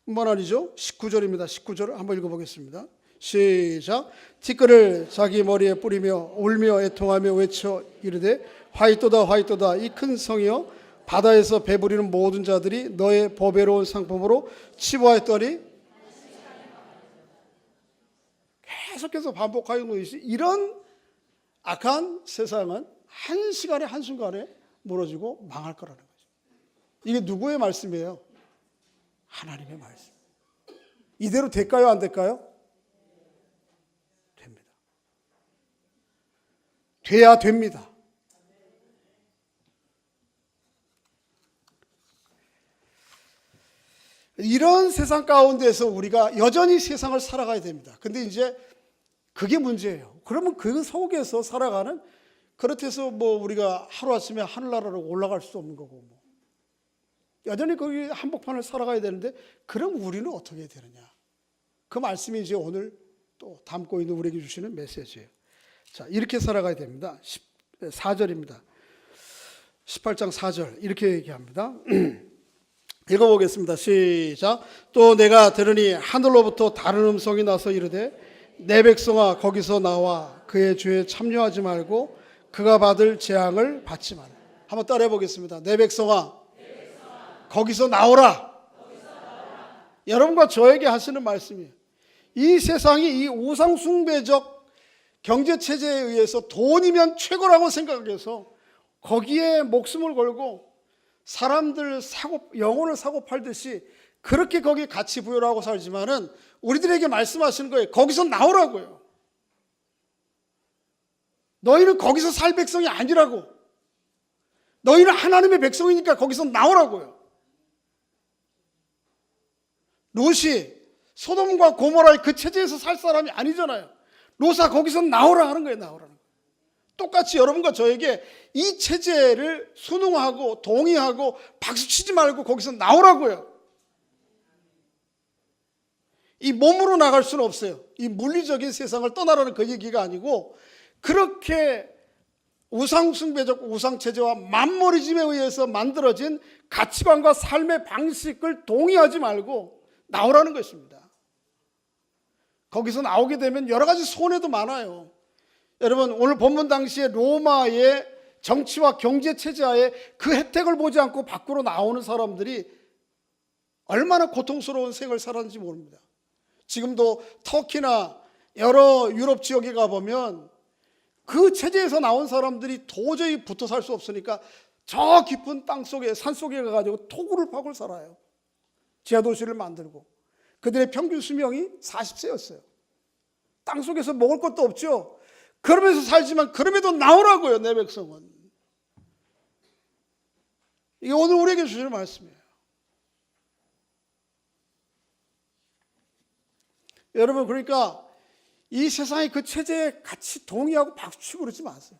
뿐만 아니죠. 19절입니다. 19절을 한번 읽어보겠습니다. 시작. 티끌을 자기 머리에 뿌리며 울며 애통하며 외쳐 이르되 화이또다 화이또다 이 큰 성이여 바다에서 배부리는 모든 자들이 너의 보배로운 상품으로 치부하였더니, 계속해서 반복하는 것이 이런 악한 세상은 한 시간에 한순간에 무너지고 망할 거라는 거죠. 이게 누구의 말씀이에요? 하나님의 말씀. 이대로 될까요? 안 될까요? 됩니다. 돼야 됩니다. 이런 세상 가운데서 우리가 여전히 세상을 살아가야 됩니다. 근데 이제 그게 문제예요. 그러면 그 속에서 살아가는, 그렇다고 뭐 우리가 하루아침에 하늘나라로 올라갈 수 없는 거고, 뭐 여전히 거기 한복판을 살아가야 되는데, 그럼 우리는 어떻게 해야 되느냐? 그 말씀이 이제 오늘 또 담고 있는 우리에게 주시는 메시지예요. 자, 이렇게 살아가야 됩니다. 4절입니다. 18장 4절 이렇게 얘기합니다. 읽어보겠습니다. 시작. 또 내가 들으니 하늘로부터 다른 음성이 나서 이르되 내 백성아 거기서 나와 그의 죄에 참여하지 말고 그가 받을 재앙을 받지 마라. 한번 따라해 보겠습니다. 내 백성아, 거기서 나오라. 여러분과 저에게 하시는 말씀이에요. 이 세상이 이 우상숭배적 경제체제에 의해서 돈이면 최고라고 생각해서 거기에 목숨을 걸고 사람들 영혼을 사고 팔듯이 그렇게 거기에 가치 부여를 하고 살지만은 우리들에게 말씀하시는 거예요. 거기서 나오라고요. 너희는 거기서 살 백성이 아니라고. 너희는 하나님의 백성이니까 거기서 나오라고요. 롯이 소돔과 고모라의 그 체제에서 살 사람이 아니잖아요. 롯아 거기서 나오라 하는 거예요. 나오라는 거예요. 똑같이 여러분과 저에게 이 체제를 순응하고 동의하고 박수치지 말고 거기서 나오라고요. 이 몸으로 나갈 수는 없어요. 이 물리적인 세상을 떠나라는 그 얘기가 아니고, 그렇게 우상숭배적 우상체제와 만머리즘에 의해서 만들어진 가치관과 삶의 방식을 동의하지 말고 나오라는 것입니다. 거기서 나오게 되면 여러 가지 손해도 많아요. 여러분, 오늘 본문 당시에 로마의 정치와 경제 체제하에 그 혜택을 보지 않고 밖으로 나오는 사람들이 얼마나 고통스러운 생을 살았는지 모릅니다. 지금도 터키나 여러 유럽 지역에 가보면 그 체제에서 나온 사람들이 도저히 붙어 살 수 없으니까 저 깊은 땅 속에, 산 속에 가가지고 토구를 파고 살아요. 지하도시를 만들고. 그들의 평균 수명이 40세였어요. 땅 속에서 먹을 것도 없죠. 그러면서 살지만 그럼에도 나오라고요, 내 백성은. 이게 오늘 우리에게 주시는 말씀이에요. 여러분, 그러니까 이 세상의 그 체제에 같이 동의하고 박수치고 그러지 마세요.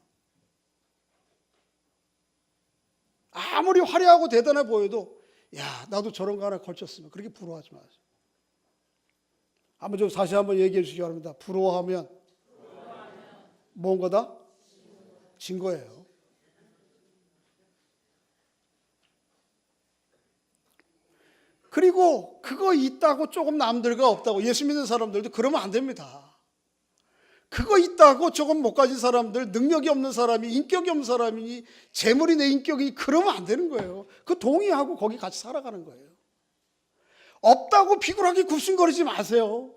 아무리 화려하고 대단해 보여도 야, 나도 저런 거 하나 걸쳤으면 그렇게 부러워하지 마세요. 한번 좀 다시 한번 얘기해 주시기 바랍니다. 부러워하면 뭔 거다? 진 거예요. 그리고 그거 있다고 조금 남들과 없다고, 예수 믿는 사람들도 그러면 안 됩니다. 그거 있다고 조금 못 가진 사람들, 능력이 없는 사람이, 인격이 없는 사람이, 재물이 내 인격이, 그러면 안 되는 거예요. 그 동의하고 거기 같이 살아가는 거예요. 없다고 비굴하게 굽신거리지 마세요.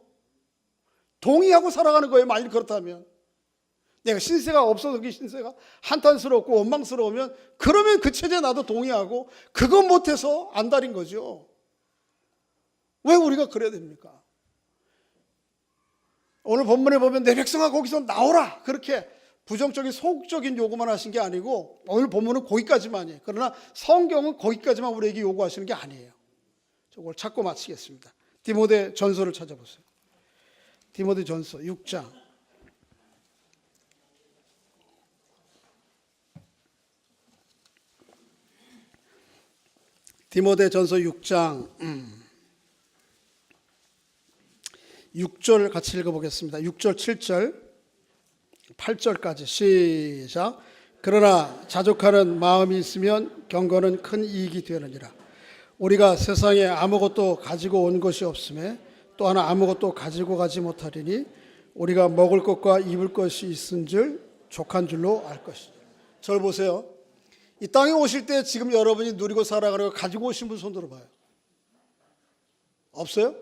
동의하고 살아가는 거예요. 만일 그렇다면. 내가 신세가 없어서 그 신세가 한탄스럽고 원망스러우면, 그러면 그 체제에 나도 동의하고, 그거 못해서 안달인 거죠. 왜 우리가 그래야 됩니까? 오늘 본문에 보면 내 백성아 거기서 나오라, 그렇게 부정적인 소극적인 요구만 하신 게 아니고, 오늘 본문은 거기까지만이에요. 그러나 성경은 거기까지만 우리에게 요구하시는 게 아니에요. 저걸 찾고 마치겠습니다. 디모데 전서를 찾아보세요. 디모데 전서 6장. 디모데 전서 6장 6절 같이 읽어보겠습니다. 6절, 7절, 8절까지 시작. 그러나 자족하는 마음이 있으면 경건은 큰 이익이 되느니라. 우리가 세상에 아무것도 가지고 온 것이 없음에 또 하나 아무것도 가지고 가지 못하리니 우리가 먹을 것과 입을 것이 있은 줄 족한 줄로 알 것이다. 저를 보세요. 이 땅에 오실 때 지금 여러분이 누리고 살아가려고 가지고 오신 분 손 들어봐요. 없어요?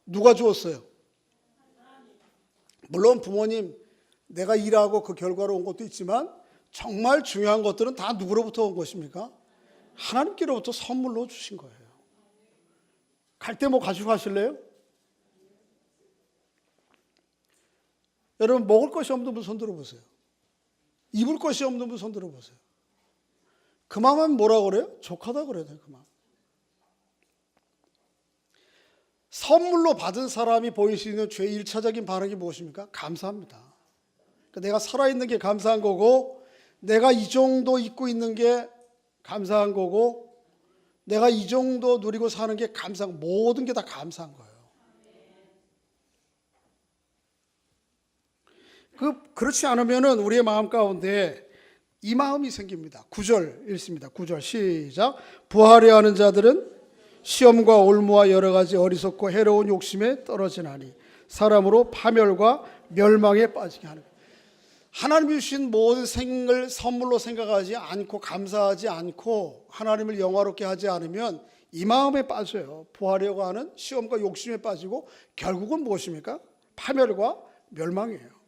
누가 주었어요? 물론 부모님, 내가 일하고 그 결과로 온 것도 있지만 정말 중요한 것들은 다 누구로부터 온 것입니까? 하나님께로부터 선물로 주신 거예요. 갈 때 뭐 가지고 가실래요? 여러분, 먹을 것이 없는 분 손 들어보세요. 입을 것이 없는 분 손 들어보세요. 그 마음은 뭐라고 그래요? 족하다 그래야 돼요. 그 마음. 선물로 받은 사람이 보일 수 있는 죄의 1차적인 반응이 무엇입니까? 감사합니다. 그러니까 내가 살아있는 게 감사한 거고, 내가 이 정도 입고 있는 게 감사한 거고, 내가 이 정도 누리고 사는 게 감사한, 모든 게 다 감사한 거예요. 그렇지 않으면은 우리의 마음 가운데 이 마음이 생깁니다. 9절 읽습니다. 9절 시작. 부하려 하는 자들은 시험과 올무와 여러 가지 어리석고 해로운 욕심에 떨어지나니 사람으로 파멸과 멸망에 빠지게 하는 거예요. 하나님이 주신 모든 생을 선물로 생각하지 않고 감사하지 않고 하나님을 영화롭게 하지 않으면 이 마음에 빠져요. 부하려고 하는 시험과 욕심에 빠지고 결국은 무엇입니까? 파멸과 멸망이에요.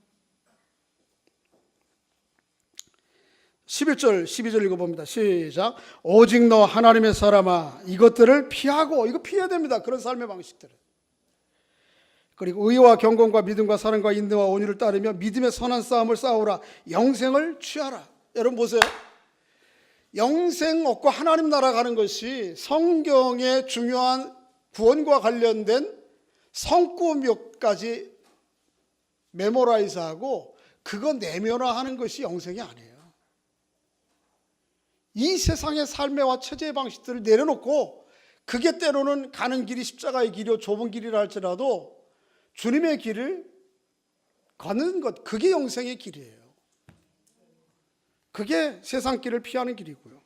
11절 12절 읽어봅니다. 시작. 오직 너 하나님의 사람아 이것들을 피하고, 이거 피해야 됩니다. 그런 삶의 방식들을. 그리고 의와 경건과 믿음과 사랑과 인내와 온유를 따르며 믿음의 선한 싸움을 싸우라. 영생을 취하라. 여러분 보세요. 영생 얻고 하나님 나라 가는 것이 성경의 중요한 구원과 관련된 성구 몇 가지 메모라이즈하고 그거 내면화하는 것이 영생이 아니에요. 이 세상의 삶의 체제의 방식들을 내려놓고 그게 때로는 가는 길이 십자가의 길이요 좁은 길이라 할지라도 주님의 길을 걷는 것, 그게 영생의 길이에요. 그게 세상 길을 피하는 길이고요.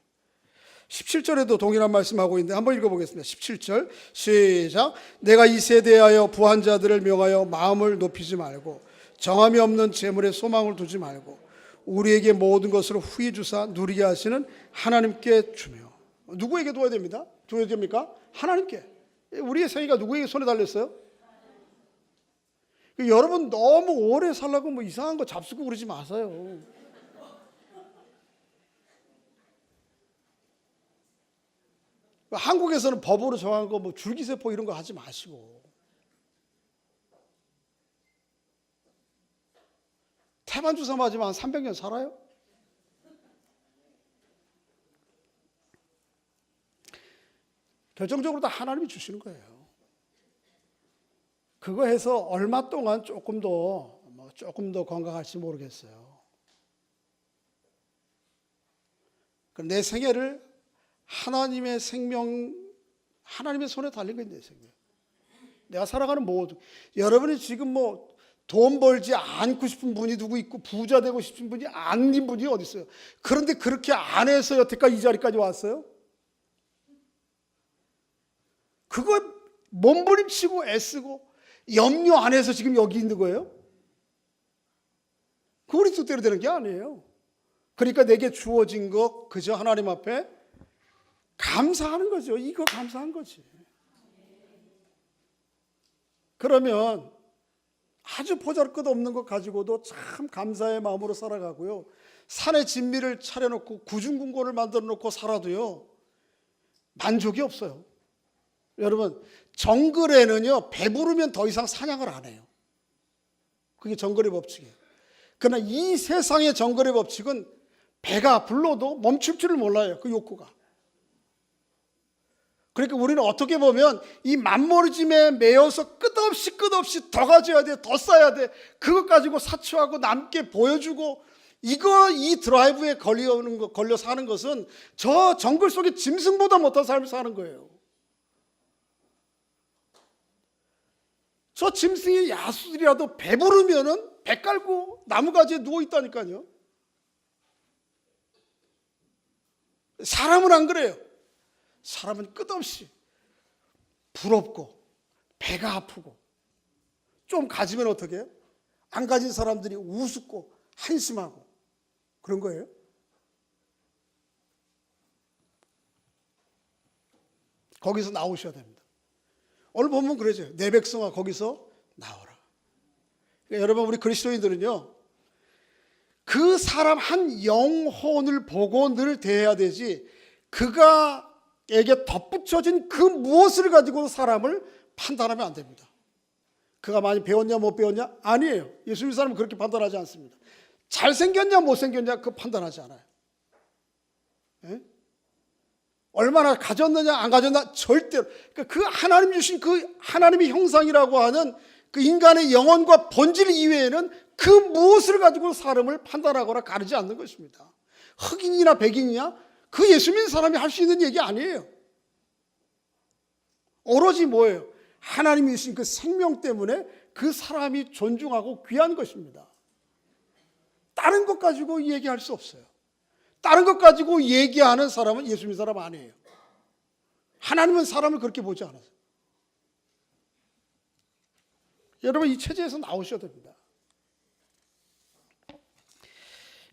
17절에도 동일한 말씀하고 있는데 한번 읽어보겠습니다. 17절 시작. 내가 이 세대에 하여 부한 자들을 명하여 마음을 높이지 말고 정함이 없는 재물에 소망을 두지 말고 우리에게 모든 것을 후히 주사 누리게 하시는 하나님께 주며. 누구에게 도와야 됩니다? 도와야 됩니까? 하나님께. 우리의 생애가 누구에게 손에 달렸어요? 여러분 너무 오래 살라고 뭐 이상한 거 잡수고 그러지 마세요. 한국에서는 법으로 정한 거 뭐 줄기세포 이런 거 하지 마시고, 태반 주사 맞으면 한 300년 살아요? 결정적으로 다 하나님이 주시는 거예요. 그거 해서 얼마 동안 조금 더 건강할지 모르겠어요. 내 생애를 하나님의 생명, 하나님의 손에 달린 거예요. 내 생명. 내가 살아가는 모든, 여러분이 지금 뭐 돈 벌지 않고 싶은 분이 누구 있고 부자 되고 싶은 분이 아닌 분이 어디 있어요? 그런데 그렇게 안 해서 여태까지 이 자리까지 왔어요? 그거 몸부림치고 애쓰고 염려 안 해서 지금 여기 있는 거예요? 그 우리 뜻대로 되는 게 아니에요. 그러니까 내게 주어진 것 그저 하나님 앞에 감사하는 거죠. 이거 감사한 거지. 그러면 아주 보잘것없는 것 가지고도 참 감사의 마음으로 살아가고요. 산에 진미를 차려놓고 구중궁궐을 만들어 놓고 살아도요 만족이 없어요. 여러분 정글에는요 배부르면 더 이상 사냥을 안 해요. 그게 정글의 법칙이에요. 그러나 이 세상의 정글의 법칙은 배가 불러도 멈출 줄을 몰라요. 그 욕구가. 그러니까 우리는 어떻게 보면 이 만모르짐에 매여서 끝없이 더 가져야 돼, 더 쌓아야 돼. 그것 가지고 사치하고 남께 보여주고 이 드라이브에 걸려 사는 것은 저 정글 속에 짐승보다 못한 삶을 사는 거예요. 저 짐승의 야수들이라도 배부르면은 배 깔고 나무가지에 누워 있다니까요. 사람은 안 그래요. 사람은 끝없이 부럽고 배가 아프고 좀 가지면 어떻게 해요? 안 가진 사람들이 우습고 한심하고 그런 거예요. 거기서 나오셔야 됩니다. 오늘 보면 그러죠. 내 백성아 거기서 나오라. 그러니까 여러분 우리 그리스도인들은요 그 사람 한 영혼을 보고 늘 대해야 되지 그가에게 덧붙여진 그 무엇을 가지고 사람을 판단하면 안 됩니다. 그가 많이 배웠냐 못 배웠냐? 아니에요. 예수 믿는 사람은 그렇게 판단하지 않습니다. 잘생겼냐 못생겼냐 그거 판단하지 않아요. 예? 얼마나 가졌느냐 안 가졌나 절대로. 그러니까 그 하나님 주신 그 하나님의 형상이라고 하는 그 인간의 영혼과 본질 이외에는 그 무엇을 가지고 사람을 판단하거나 가르지 않는 것입니다. 흑인이나 백인이냐? 그 예수 믿는 사람이 할 수 있는 얘기 아니에요. 오로지 뭐예요? 하나님이 주신 그 생명 때문에 그 사람이 존중하고 귀한 것입니다. 다른 것 가지고 얘기할 수 없어요. 다른 것 가지고 얘기하는 사람은 예수 믿는 사람 아니에요. 하나님은 사람을 그렇게 보지 않아요. 여러분 이 체제에서 나오셔야 됩니다.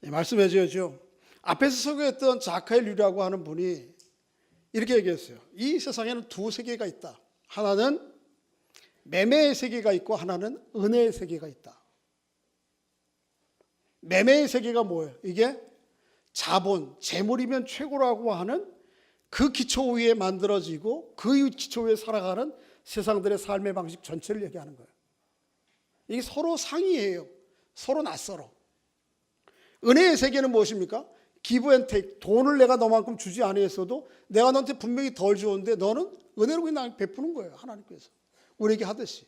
말씀해 주죠. 앞에서 소개했던 자카엘 류라고 하는 분이 이렇게 얘기했어요. 이 세상에는 두 세계가 있다. 하나는 매매의 세계가 있고 하나는 은혜의 세계가 있다. 매매의 세계가 뭐예요? 이게 자본, 재물이면 최고라고 하는 그 기초 위에 만들어지고 그 기초 위에 살아가는 세상들의 삶의 방식 전체를 얘기하는 거예요. 이게 서로 상이에요. 서로 낯설어. 은혜의 세계는 무엇입니까? 기브 앤 테이크. 돈을 내가 너만큼 주지 아니했어도 내가 너한테 분명히 덜 주었는데 너는 은혜로 그냥 베푸는 거예요. 하나님께서 우리에게 하듯이.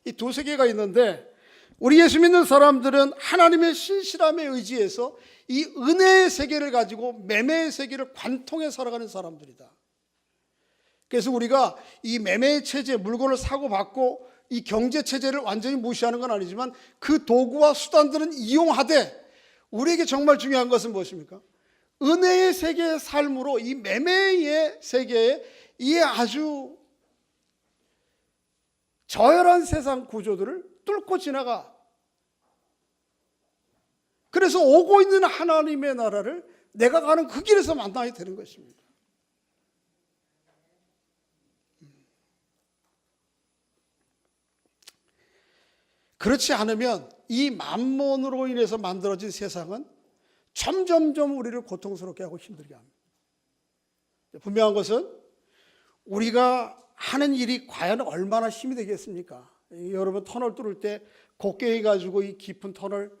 이 두 세계가 있는데 우리 예수 믿는 사람들은 하나님의 신실함에 의지해서 이 은혜의 세계를 가지고 매매의 세계를 관통해 살아가는 사람들이다. 그래서 우리가 이 매매 체제, 물건을 사고 받고 이 경제 체제를 완전히 무시하는 건 아니지만 그 도구와 수단들은 이용하되 우리에게 정말 중요한 것은 무엇입니까? 은혜의 세계의 삶으로 이 매매의 세계에 이 아주 저열한 세상 구조들을 뚫고 지나가. 그래서 오고 있는 하나님의 나라를 내가 가는 그 길에서 만나야 되는 것입니다. 그렇지 않으면 이 만몬으로 인해서 만들어진 세상은 점점점 우리를 고통스럽게 하고 힘들게 합니다. 분명한 것은 우리가 하는 일이 과연 얼마나 힘이 되겠습니까? 여러분 터널 뚫을 때 곱게 해가지고 이 깊은 터널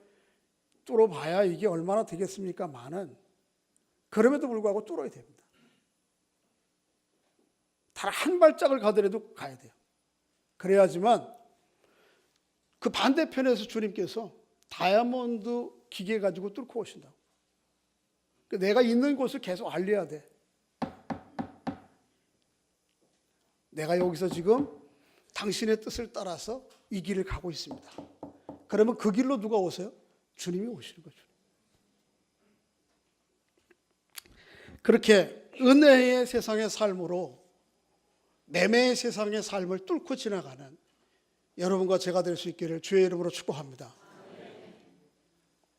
뚫어봐야 이게 얼마나 되겠습니까? 많은. 그럼에도 불구하고 뚫어야 됩니다. 단 한 발짝을 가더라도 가야 돼요. 그래야지만 그 반대편에서 주님께서 다이아몬드 기계 가지고 뚫고 오신다고. 내가 있는 곳을 계속 알려야 돼. 내가 여기서 지금 당신의 뜻을 따라서 이 길을 가고 있습니다. 그러면 그 길로 누가 오세요? 주님이 오시는 거죠. 그렇게 은혜의 세상의 삶으로 매매의 세상의 삶을 뚫고 지나가는 여러분과 제가 될 수 있기를 주의 이름으로 축복합니다.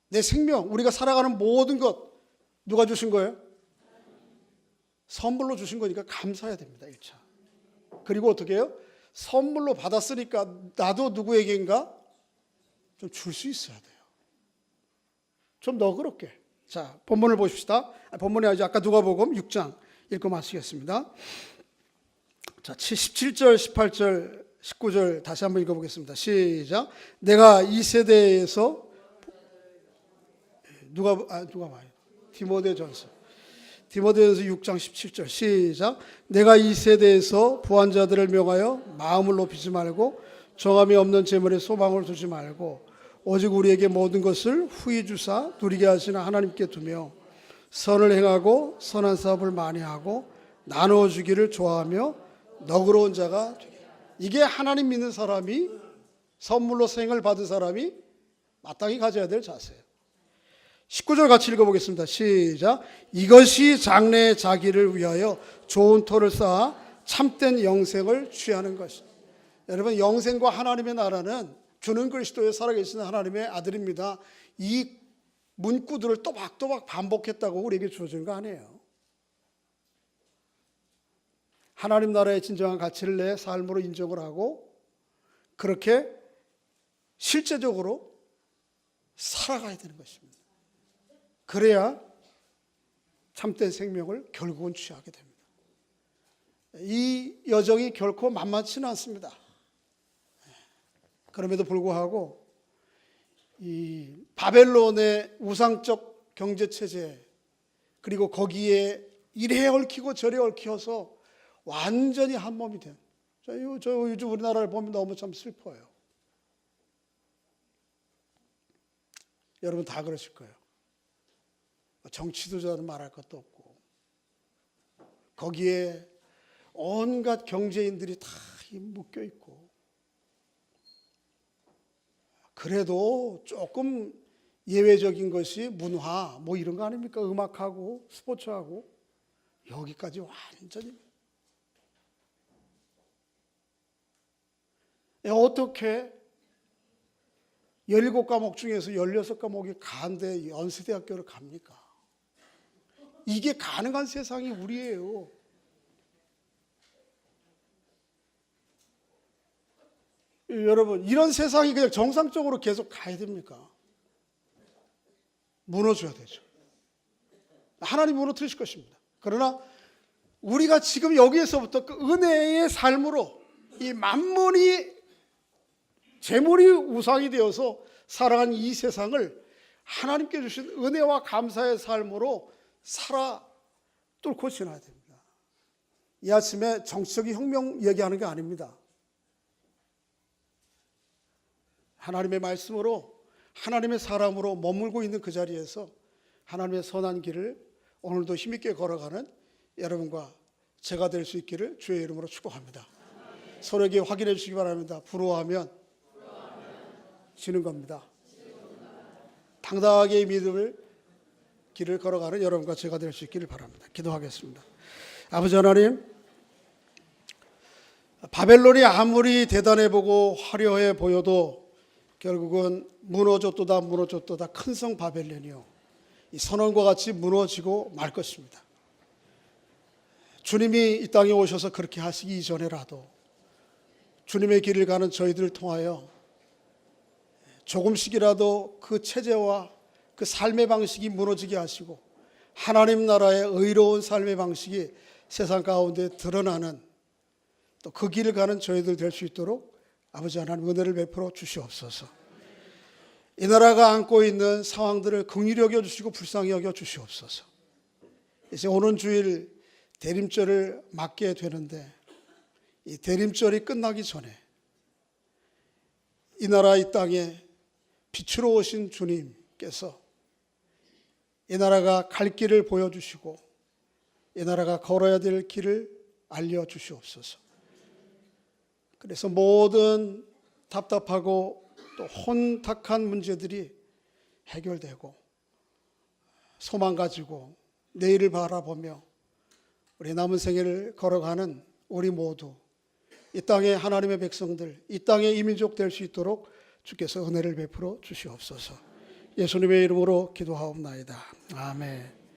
내 생명, 우리가 살아가는 모든 것 누가 주신 거예요? 선물로 주신 거니까 감사해야 됩니다. 1차. 그리고 어떻게 해요? 선물로 받았으니까 나도 누구에게인가 좀 줄 수 있어야 돼요. 좀 너그럽게. 자, 본문을 보십시다. 본문에 아까 누가복음 6장 읽고 마치겠습니다. 자, 17절, 18절, 19절 다시 한번 읽어보겠습니다. 시작. 내가 이 세대에서 누가 봐요? 디모데전서 6장 17절 시작. 내가 이 세대에서 부한 자들을 명하여 마음을 높이지 말고 정함이 없는 재물에 소망을 두지 말고 오직 우리에게 모든 것을 후히 주사 누리게 하시는 하나님께 두며 선을 행하고 선한 사업을 많이 하고 나누어 주기를 좋아하며 너그러운 자가 되게. 이게 하나님 믿는 사람이 선물로 생을 받은 사람이 마땅히 가져야 될 자세예요. 19절 같이 읽어보겠습니다. 시작. 이것이 장래의 자기를 위하여 좋은 터를 쌓아 참된 영생을 취하는 것이다. 여러분, 영생과 하나님의 나라는 주는 그리스도의 살아계신 하나님의 아들입니다. 이 문구들을 또박또박 반복했다고 우리에게 주어지는 거 아니에요. 하나님 나라의 진정한 가치를 내 삶으로 인정을 하고 그렇게 실제적으로 살아가야 되는 것입니다. 그래야 참된 생명을 결국은 취하게 됩니다. 이 여정이 결코 만만치는 않습니다. 그럼에도 불구하고 이 바벨론의 우상적 경제체제 그리고 거기에 이래 얽히고 저래 얽혀서 완전히 한 몸이 된 저 요즘 우리나라를 보면 너무 참 슬퍼요. 여러분 다 그러실 거예요. 정치도자는 말할 것도 없고 거기에 온갖 경제인들이 다 묶여 있고 그래도 조금 예외적인 것이 문화 뭐 이런 거 아닙니까? 음악하고 스포츠하고 여기까지 완전히 어떻게 17과목 중에서 16과목이 가는데 연세대학교를 갑니까? 이게 가능한 세상이 우리예요. 여러분, 이런 세상이 그냥 정상적으로 계속 가야 됩니까? 무너져야 되죠. 하나님 무너뜨리실 것입니다. 그러나 우리가 지금 여기에서부터 그 은혜의 삶으로 이 만문이 재물이 우상이 되어서 살아간 이 세상을 하나님께 주신 은혜와 감사의 삶으로 살아 뚫고 지나야 됩니다. 이 아침에 정치적인 혁명 얘기하는 게 아닙니다. 하나님의 말씀으로 하나님의 사람으로 머물고 있는 그 자리에서 하나님의 선한 길을 오늘도 힘있게 걸어가는 여러분과 제가 될 수 있기를 주의 이름으로 축복합니다. 서로에게 확인해 주시기 바랍니다. 부러워하면 지는 겁니다. 당당하게 믿음을 길을 걸어가는 여러분과 제가 될 수 있기를 바랍니다. 기도하겠습니다. 아버지 하나님, 바벨론이 아무리 대단해 보고 화려해 보여도 결국은 무너졌도다 큰 성 바벨론이요, 이 선원과 같이 무너지고 말 것입니다. 주님이 이 땅에 오셔서 그렇게 하시기 이전에라도 주님의 길을 가는 저희들을 통하여 조금씩이라도 그 체제와 그 삶의 방식이 무너지게 하시고 하나님 나라의 의로운 삶의 방식이 세상 가운데 드러나는 또 그 길을 가는 저희들 될 수 있도록 아버지 하나님 은혜를 베풀어 주시옵소서. 이 나라가 안고 있는 상황들을 긍휼히 여겨주시고 불쌍히 여겨주시옵소서. 이제 오는 주일 대림절을 맞게 되는데 이 대림절이 끝나기 전에 이 나라 이 땅에 빛으로 오신 주님께서 이 나라가 갈 길을 보여주시고 이 나라가 걸어야 될 길을 알려주시옵소서. 그래서 모든 답답하고 또 혼탁한 문제들이 해결되고 소망 가지고 내일을 바라보며 우리 남은 생애를 걸어가는 우리 모두 이 땅의 하나님의 백성들, 이 땅의 이민족 될 수 있도록 주께서 은혜를 베풀어 주시옵소서. 예수님의 이름으로 기도하옵나이다. 아멘.